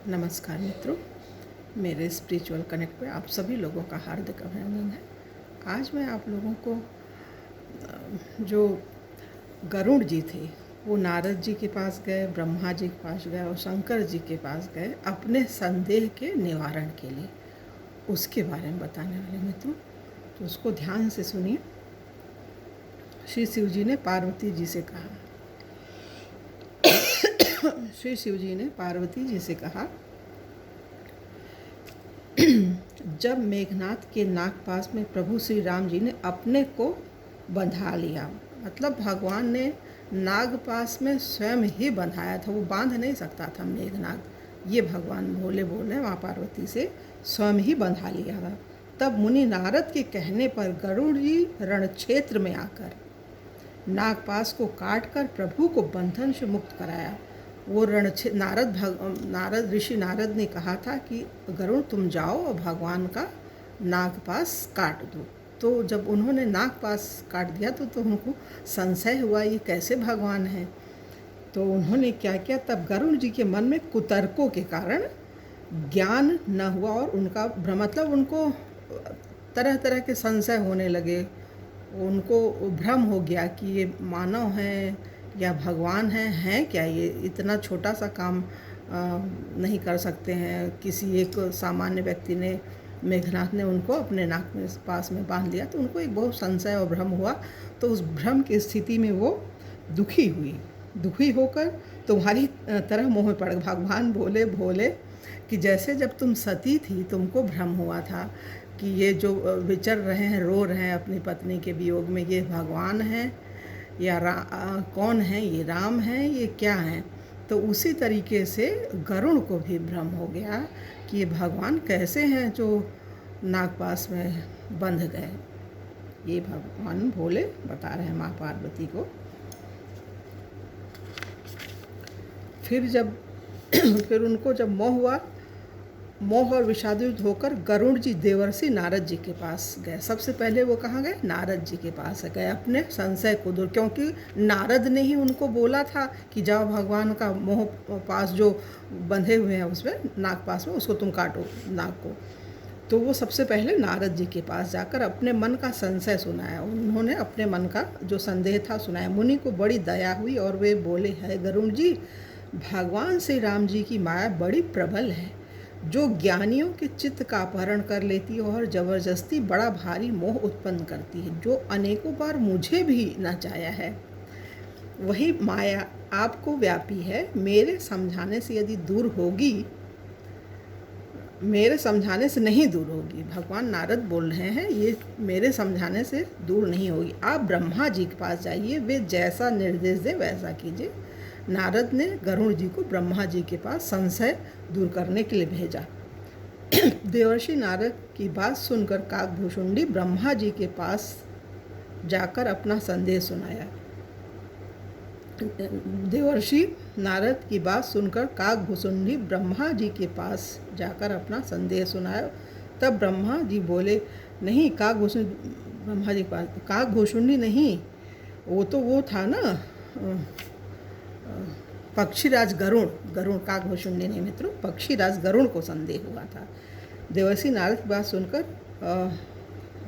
नमस्कार मित्रों, मेरे स्पिरिचुअल कनेक्ट पे आप सभी लोगों का हार्दिक अभिनंदन है। आज मैं आप लोगों को जो गरुड़ जी थे वो नारद जी के पास गए, ब्रह्मा जी के पास गए और शंकर जी के पास गए अपने संदेह के निवारण के लिए, उसके बारे में बताने वाले मित्रों। तो उसको ध्यान से सुनिए। श्री शिव जी ने पार्वती जी से कहा श्री शिव जी ने पार्वती जी से कहा, जब मेघनाथ के नागपाश में प्रभु श्री राम जी ने अपने को बंधा लिया, मतलब भगवान ने नागपाश में स्वयं ही बंधाया था, वो बांध नहीं सकता था मेघनाथ। ये भगवान भोले बोले माँ पार्वती से स्वयं ही बंधा लिया था। तब मुनि नारद के कहने पर गरुड़ जी रणक्षेत्र में आकर नागपाश को काटकर प्रभु को बंधन से मुक्त कराया। वो नारद ऋषि नारद ने कहा था कि गरुड़ तुम जाओ और भगवान का नागपाश काट दो। तो जब उन्होंने नागपाश काट दिया तो उनको संशय हुआ ये कैसे भगवान हैं। तो उन्होंने क्या किया, तब गरुड़ जी के मन में कुतर्कों के कारण ज्ञान न हुआ और उनका मतलब उनको तरह तरह के संशय होने लगे। उनको भ्रम हो गया कि ये मानव हैं या भगवान हैं क्या, ये इतना छोटा सा काम नहीं कर सकते हैं। किसी एक सामान्य व्यक्ति ने, मेघनाथ ने उनको अपने नाक में पास में बांध लिया, तो उनको एक बहुत संशय और भ्रम हुआ। तो उस भ्रम की स्थिति में वो दुखी होकर तुम्हारी तरह मोह में पड़ गए। भगवान बोले कि जैसे जब तुम सती थी तुमको भ्रम हुआ था कि ये जो विचर रहे हैं, रो रहे हैं अपनी पत्नी के वियोग में, ये भगवान हैं या कौन है, ये राम हैं, ये क्या हैं। तो उसी तरीके से गरुड़ को भी भ्रम हो गया कि ये भगवान कैसे हैं जो नागपाश में बंध गए। ये भगवान भोले बता रहे हैं माँ पार्वती को। फिर उनको जब मोह और विषादित होकर गरुड़ जी देवर्षि नारद जी के पास गए। सबसे पहले वो कहाँ गए, नारद जी के पास गए अपने संशय को दूर, क्योंकि नारद ने ही उनको बोला था कि जाओ भगवान का मोह पास जो बंधे हुए हैं उसमें नागपाश में, उसको तुम काटो नाग को। तो वो सबसे पहले नारद जी के पास जाकर अपने मन का संशय सुनाया। उन्होंने अपने मन का जो संदेह था सुनाया। मुनि को बड़ी दया हुई और वे बोले, है गरुड़ जी, भगवान श्री राम जी की माया बड़ी प्रबल है, जो ज्ञानियों के चित्त का अपहरण कर लेती है और जबरदस्ती बड़ा भारी मोह उत्पन्न करती है, जो अनेकों बार मुझे भी नचाया है। वही माया आपको व्यापी है, मेरे समझाने से नहीं दूर होगी। भगवान नारद बोल रहे हैं, ये मेरे समझाने से दूर नहीं होगी। आप ब्रह्मा जी के पास जाइए, वे जैसा निर्देश दे वैसा कीजिए। नारद ने गरुड़ जी को ब्रह्मा जी के पास संशय दूर करने के लिए भेजा। देवर्षि नारद की बात सुनकर काकभूषुंडी ब्रह्मा जी के पास जाकर अपना संदेह सुनाया। देवर्षि नारद की बात सुनकर काकभूषुंडी ब्रह्मा जी के पास जाकर अपना संदेह सुनाया। तब ब्रह्मा जी बोले, नहीं ब्रह्मा जी के पास काकभूषुंडी नहीं, वो था ना पक्षीराज गरुड़ काकभूषुंडी नहीं मित्रों, पक्षीराज गरुड़ को संदेह हुआ था। देवर्षि नारद की बात सुनकर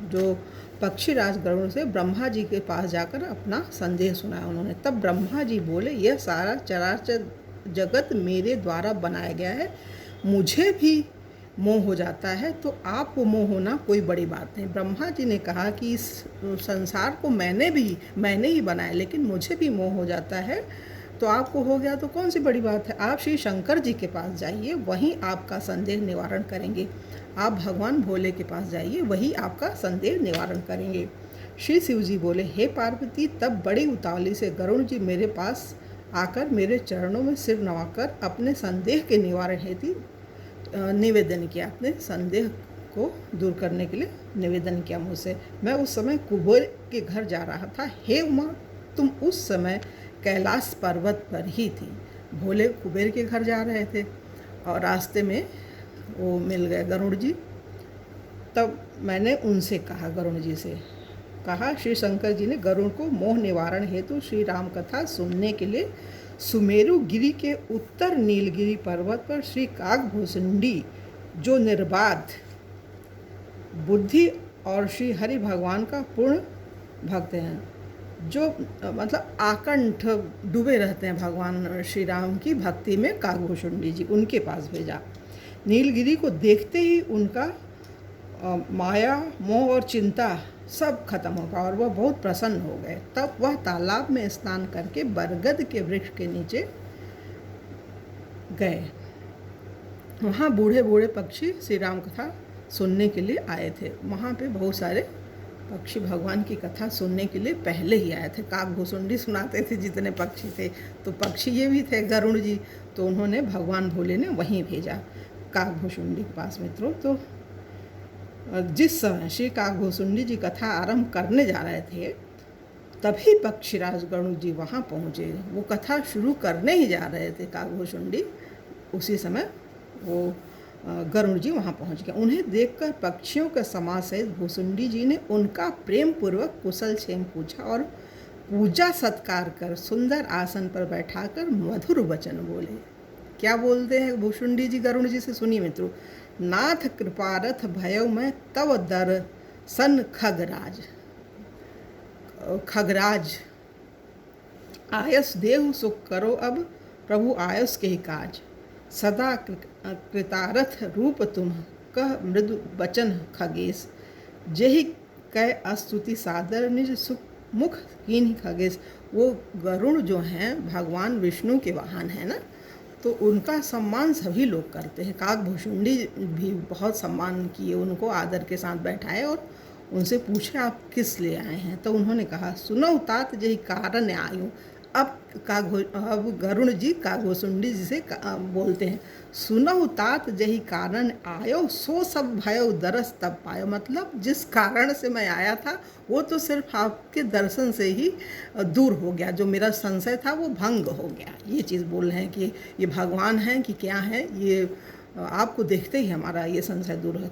जो पक्षीराज गरुड़ से ब्रह्मा जी के पास जाकर अपना संदेह सुनाया उन्होंने। तब ब्रह्मा जी बोले, यह सारा चराचर जगत मेरे द्वारा बनाया गया है, मुझे भी मोह हो जाता है, तो आपको मोह होना कोई बड़ी बात नहीं। ब्रह्मा जी ने कहा कि इस संसार को मैंने ही बनाया, लेकिन मुझे भी मोह हो जाता है, तो आपको हो गया तो कौन सी बड़ी बात है। आप श्री शंकर जी के पास जाइए, वहीं आपका संदेह निवारण करेंगे। आप भगवान भोले के पास जाइए, वही आपका संदेह निवारण करेंगे। श्री शिव जी बोले, हे पार्वती, तब बड़ी उतावली से गरुड़ जी मेरे पास आकर मेरे चरणों में सिर नवाकर अपने संदेह के निवारण हेतु निवेदन किया। अपने संदेह को दूर करने के लिए निवेदन किया मुझसे। मैं उस समय कुबेर के घर जा रहा था। हे उमा, तुम उस समय कैलाश पर्वत पर ही थी। भोले कुबेर के घर जा रहे थे और रास्ते में वो मिल गए गरुड़ जी। तब मैंने उनसे कहा, गरुड़ जी से कहा, श्री शंकर जी ने गरुड़ को मोह निवारण हेतु श्री राम कथा सुनने के लिए सुमेरु गिरी के उत्तर नीलगिरी पर्वत पर श्री काकभूषुंडी जो निर्बाध बुद्धि और श्री हरि भगवान का पूर्ण भक्त हैं, जो मतलब आकंठ डूबे रहते हैं भगवान श्री राम की भक्ति में, काकभूषुंडी जी उनके पास भेजा। नीलगिरी को देखते ही उनका माया मोह और चिंता सब खत्म होगा और वह बहुत प्रसन्न हो गए। तब वह तालाब में स्नान करके बरगद के वृक्ष के नीचे गए। वहाँ बूढ़े बूढ़े पक्षी श्री राम कथा सुनने के लिए आए थे। वहाँ पे बहुत सारे पक्षी भगवान की कथा सुनने के लिए पहले ही आए थे। काकभूषुंडी सुनाते थे जितने पक्षी थे, तो पक्षी ये भी थे गरुड़ जी, तो उन्होंने भगवान भोले ने वहीं भेजा काकभूषुंडी के पास मित्रों। तो जिस समय श्री काकभूषुंडी जी कथा आरंभ करने जा रहे थे, तभी पक्षीराज गरुड़ जी वहाँ पहुँचे। वो कथा शुरू करने ही जा रहे थे काकभूषुंडी, उसी समय वो गरुड़ जी वहाँ पहुँच गए। उन्हें देखकर पक्षियों के समाज सहित भूषुंडी जी ने उनका प्रेम पूर्वक कुशल क्षेम पूछा और पूजा सत्कार कर सुंदर आसन पर बैठाकर मधुर वचन बोले। क्या बोलते हैं भूषुंडी जी गरुड़ जी से? सुनिए मित्रों। नाथ कृपारथ भयउ मैं तव दर्शन खगराज, खगराज आयस देहु सुख करो अब प्रभु आयस के ही काज, सदा कृतारथ रूप तुम कह मृदु बचन खगेश, जेहि कह स्तुति सादर निज सुख मुख कीन्ही खगेश। वो गरुड़ जो हैं भगवान विष्णु के वाहन हैं ना, तो उनका सम्मान सभी लोग करते हैं। काकभूषुंडी भी बहुत सम्मान किए, उनको आदर के साथ बैठाए और उनसे पूछे आप किस लिए आए हैं। तो उन्होंने कहा सुनो तात जही कारण आयूँ। अब गरुड़ जी काकभूषुंडी जी से बोलते हैं सुनहु तात जही कारण आयो सो सब भयो दरस तब पायो। मतलब जिस कारण से मैं आया था वो तो सिर्फ आपके दर्शन से ही दूर हो गया, जो मेरा संशय था वो भंग हो गया। ये चीज़ बोल रहे हैं कि ये भगवान हैं कि क्या है, ये आपको देखते ही हमारा ये संशय दूर है।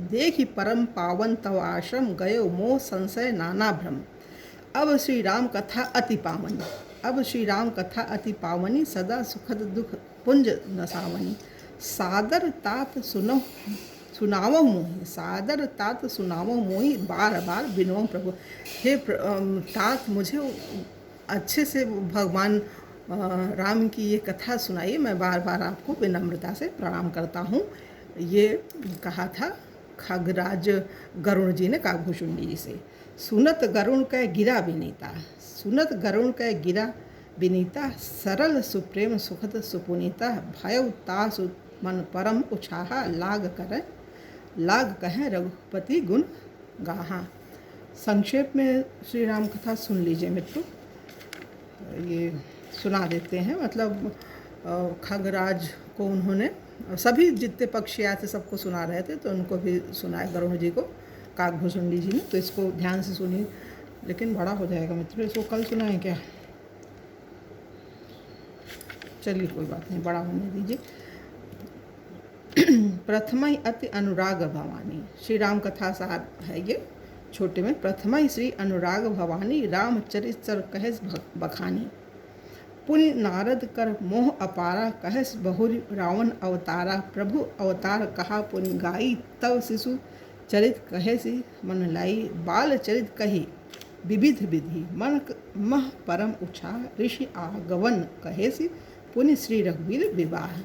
देख ही परम पावन तव आश्रम गयो मोह संशय नाना भ्रम। अब श्री राम कथा अति पावनी, अब श्री राम कथा अति पावनी, सदा सुखद दुख पुंज नसावनी। सादर तात सुनावो मोहि, सादर तात सुनावो मोहि, बार बार बिनो प्रभु। हे तात मुझे अच्छे से भगवान राम की ये कथा सुनाइए, मैं बार बार आपको विनम्रता से प्रणाम करता हूँ। ये कहा था खगराज गरुड़ जी ने काकभूषुंडी जी से। सुनत गरुड़ कह गिरा विनीता, सुनत गरुड़ कह गिरा विनीता, सरल सुप्रेम सुखद सुपुनीता, भयउ तासु मन परम उछाहा, लाग कहें रघुपति गुण गाहा। संक्षेप में श्री राम कथा सुन लीजिए मित्रों, ये सुना देते हैं। मतलब खगराज को उन्होंने सभी जितने पक्षी आए थे सबको सुना रहे थे, तो उनको भी सुनाए गरुड़ जी को काकभूषुंडी जी ने। तो इसको ध्यान से सुनिए, लेकिन बड़ा हो जाएगा मित्रों, इसको कल सुनाएं क्या? चलिए कोई बात नहीं, बड़ा होने दीजिए। प्रथमा अति अनुराग भवानी, श्री राम कथा साहब है ये छोटे में। प्रथमा श्री अनुराग भवानी, रामचरित्र कहेस बखानी, पुनि नारद कर मोह अपारा, कहेस बहुरी रावण अवतारा। प्रभु अवतार कहा पुनि गाई, तव शिशु चरित कहेसी मन लाई। बाल चरित कही विविध विधि, मन मह परम उछाह। ऋषि आगवन कहेसी पुनि श्री रघुवीर विवाह।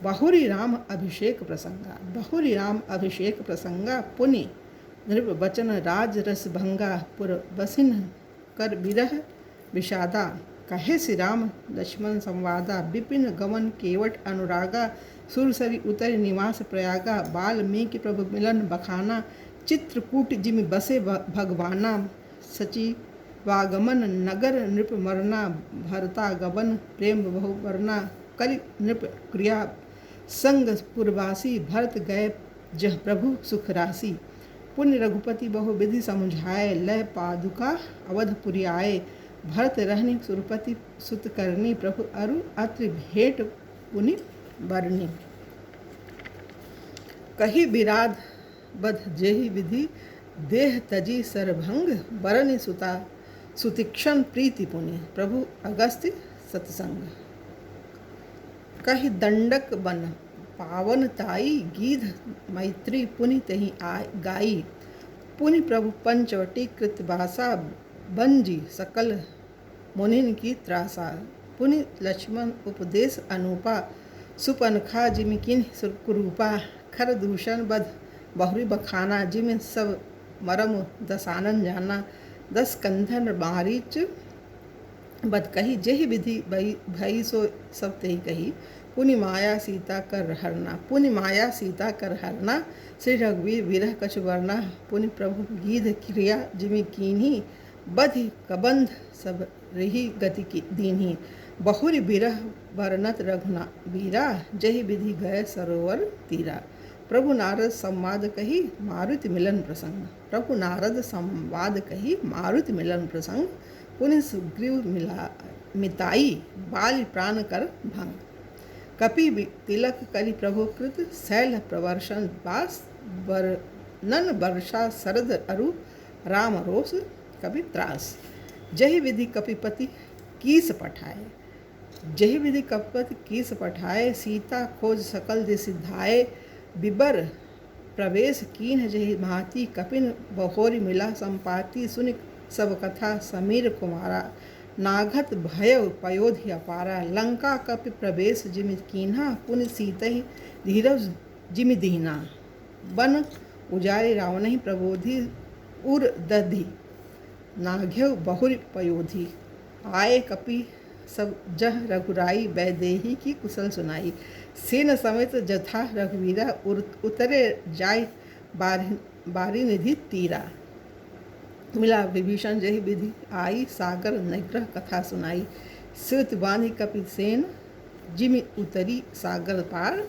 बहुरी राम अभिषेक प्रसंगा, बहुरी राम अभिषेक प्रसंगा, पुनि नृप वचन राज रस भंगा। पुर बसिन कर विरह विषादा, कहे श्री राम लक्ष्मण संवादा। विपिन गमन केवट अनुरागा, सुरसरी उतर निवास प्रयागा। वाल्मीकि प्रभु मिलन बखाना, चित्रकूट जिमि बसे भगवाना। सचिवागमन नगर नृप मरना, भरता गमन प्रेम बहु वरना। करि नृप क्रिया संग पुरवासी, भरत गए जह प्रभु सुख राशि। पुण्य रघुपति बहु विधि समुझाए, लय पादुका अवधपुरी आए। भरत रहनी सुरपति सुत करनी, प्रभु अरु अत्रि भेंट पुनि बरनी। कही विराध बध जेहि विधि, देह तजी सरभंग बरनि सुता। सुतीक्षण प्रीति पुनि, प्रभु अगस्त्य सत्संग। कही दंडक बन पावन ताई, गीध मैत्री पुनि तही गाई। पुनि प्रभु पंचवटी कृतभाषा, बंजी सकल मुनिन की त्रासा। पुनि लक्ष्मण उपदेश अनुपा, सुपनखा जिमि किन कुरूपा। खर दूषण बध बहुरी बखाना, जिमि सब मरम दसानन जाना। 10 कंधन मारीच बद कही, जेहि विधि भई सो सब तेहि कही। पुनि माया सीता कर हरना, पुनि माया सीता कर हरना। श्री रघुवीर विरह कछु वर्णा, पुनि प्रभु गीध क्रिया जिमि कीन्ही। बधि कबंध सब रही गति की दीन्ही। बहुरी बिरह वर्णत रघुवीरा, जहि विधि गए सरोवर तीरा। प्रभु नारद संवाद कही, मारुति मिलन प्रसंग। प्रभु नारद संवाद कही, मारुति मिलन प्रसंग। पुनि सुग्रीव मिताई, बाल प्राण कर भंग। कपि तिलक करि प्रभु कृत, शैल प्रवर्षण बास। वर्णन वर्षा शरद अरु, राम रोष कपि त्रास। जहि विधि कपिपति कीस पठाए, जहि विधि कपिपति कीस पठाए। सीता खोज सकल दि सिधाए, बिबर प्रवेश कीन्ह जहि भांति। कपिन बहोरी मिला संपाति, सुनि सब कथा समीर कुमारा। नाघत भय पयोधि अपारा, लंका कपि प्रवेश जिमि कीन्हा। पुनि सीतहि धीरज जिमि दीना, बन उजारि रावणहि प्रबोधि। उर दधि नाघ्यव बहुरी पयोधि, आए कपि सब जह रघुराई। वैदेही की कुशल सुनाई, सेन समेत जथा रघुवीरा। उतरे जाय बारी निधि तीरा। मिला विभीषण जहि विधि आई, सागर निग्रह कथा सुनाई। सिरत बांधि कपि सेन, जिमि उतरी सागर पार।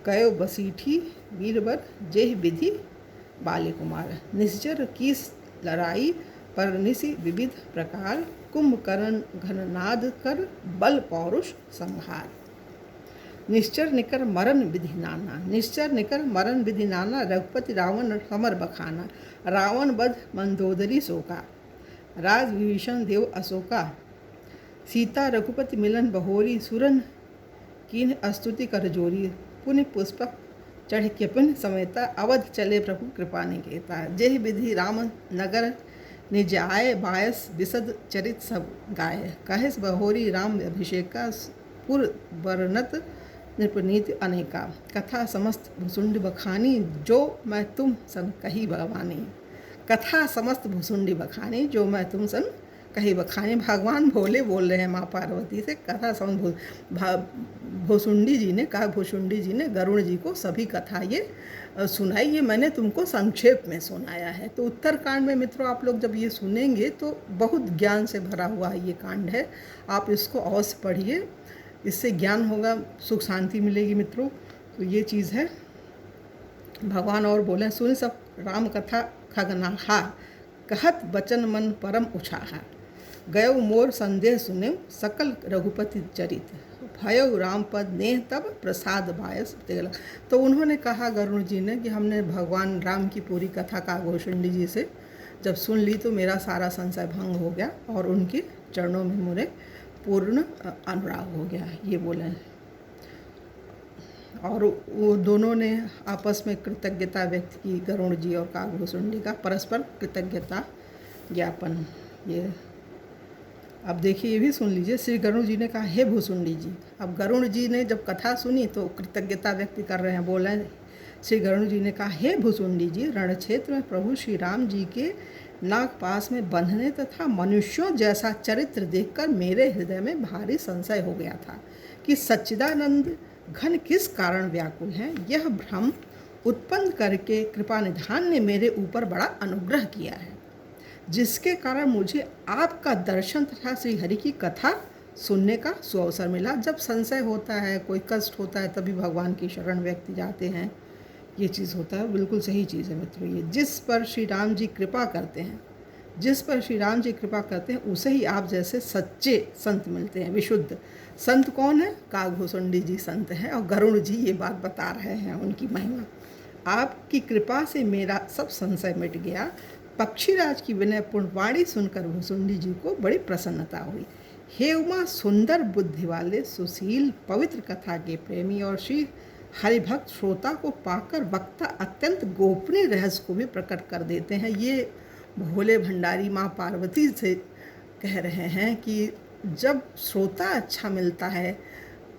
कयो बसीठी वीरवर, जेहि विधि बाली कुमार। निश्चर कीस लड़ाई, परनिसि विविध प्रकार। कुंभकर्ण घननाद कर, बल पौरुष संहार। निश्चर निकर मरण विधि नाना, निश्चर निकर मरण विधि नाना। रघुपति रावण समर बखाना, रावण बध मंदोदरी शोका। राज विभीषण देव अशोका, सीता रघुपति मिलन बहोरी। सुरन कीन्ह स्तुति कर जोरी, पुनि पुष्पक चढ़ कृपन समेता। अवध चले प्रभु कृपा निकेता, जेहि विधि राम नगर निज आए। बायस विशद चरित सब गाय, कहेस बहोरी राम अभिषेका। पुर वर्णत नृपनीति अनेका, कथा समस्त भुसुंडी बखानी। जो मैं तुम सन कही भवानी, कथा समस्त भुसुंडी बखानी। जो मैं तुम सन कही बखानी। भगवान भोले बोल रहे हैं माँ पार्वती से। कथा समस्त भुसुंडी जी ने कहा, भुसुंडी जी ने गरुड़ जी को सभी कथा ये सुनाई। ये मैंने तुमको संक्षेप में सुनाया है। तो उत्तरकांड में मित्रों आप लोग जब ये सुनेंगे तो बहुत ज्ञान से भरा हुआ ये कांड है। आप इसको अवश्य पढ़िए, इससे ज्ञान होगा, सुख शांति मिलेगी मित्रों। तो ये चीज़ है। भगवान और बोले, सुन सब राम कथा खगनाहा। कहत बचन मन परम उछाहा। गयो मोर संदेह सुने, सकल रघुपति चरित। भयउ राम पद नेह तब, प्रसाद बायस तेल। तो उन्होंने कहा गरुड़ जी ने कि हमने भगवान राम की पूरी कथा काकभूषुंडी जी से जब सुन ली तो मेरा सारा संशय भंग हो गया और उनके चरणों में मुझे पूर्ण अनुराग हो गया, ये बोले। और वो दोनों ने आपस में कृतज्ञता व्यक्त की, गरुड़ जी और काकभूषुंडी का परस्पर कृतज्ञता ज्ञापन। ये अब देखिए, ये भी सुन लीजिए। श्री गरुड़ जी ने कहा, हे भूसुंडी जी। अब गरुड़ जी ने जब कथा सुनी तो कृतज्ञता व्यक्त कर रहे हैं, बोले। श्री गरुड़ जी ने कहा, हे भूसुंडी जी, रण क्षेत्र में प्रभु श्री राम जी के नागपाश में बंधने तथा मनुष्यों जैसा चरित्र देखकर मेरे हृदय में भारी संशय हो गया था कि सच्चिदानंद घन किस कारण व्याकुल हैं। यह भ्रम उत्पन्न करके कृपा निधान ने मेरे ऊपर बड़ा अनुग्रह किया है, जिसके कारण मुझे आपका दर्शन तथा श्री हरि की कथा सुनने का सुअवसर मिला। जब संशय होता है, कोई कष्ट होता है, तभी भगवान की शरण व्यक्ति जाते हैं। ये चीज़ होता है, बिल्कुल सही चीज़ है मित्रों। ये जिस पर श्री राम जी कृपा करते हैं, जिस पर श्री राम जी कृपा करते हैं, उसे ही आप जैसे सच्चे संत मिलते हैं। विशुद्ध संत कौन है? काकभूषुंडी जी संत हैं और गरुड़ जी ये बात बता रहे हैं उनकी महिमा। आपकी कृपा से मेरा सब संशय मिट गया। पक्षीराज की विनयपूर्ण वाणी सुनकर भूसुंडी जी को बड़ी प्रसन्नता हुई। हे उमा सुंदर बुद्धि वाले सुशील पवित्र कथा के प्रेमी और श्री हरिभक्त श्रोता को पाकर वक्ता अत्यंत गोपनीय रहस्य को भी प्रकट कर देते हैं। ये भोले भंडारी माँ पार्वती से कह रहे हैं कि जब श्रोता अच्छा मिलता है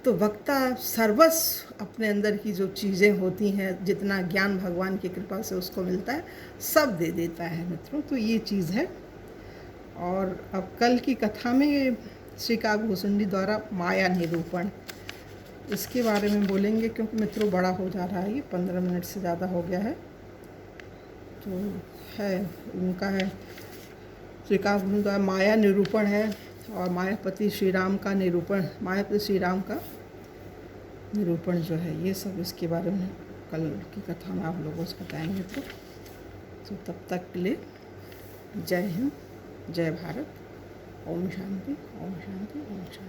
तो वक्ता सर्वस्व अपने अंदर की जो चीज़ें होती हैं, जितना ज्ञान भगवान की कृपा से उसको मिलता है, सब दे देता है मित्रों। तो ये चीज़ है। और अब कल की कथा में श्री काकभूषुंडी द्वारा माया निरूपण, इसके बारे में बोलेंगे, क्योंकि मित्रों बड़ा हो जा रहा है, ये 15 मिनट से ज़्यादा हो गया है। तो है उनका है श्री काकभूषुंडी द्वारा माया निरूपण है, और मायापति श्री राम का निरूपण, मायापति श्री राम का निरूपण जो है, ये सब इसके बारे में कल की कथा में आप लोगों से बताएंगे। तो तब तक के लिए जय हिंद, जय भारत, ओम शांति, ओम शांति, ओम शांति।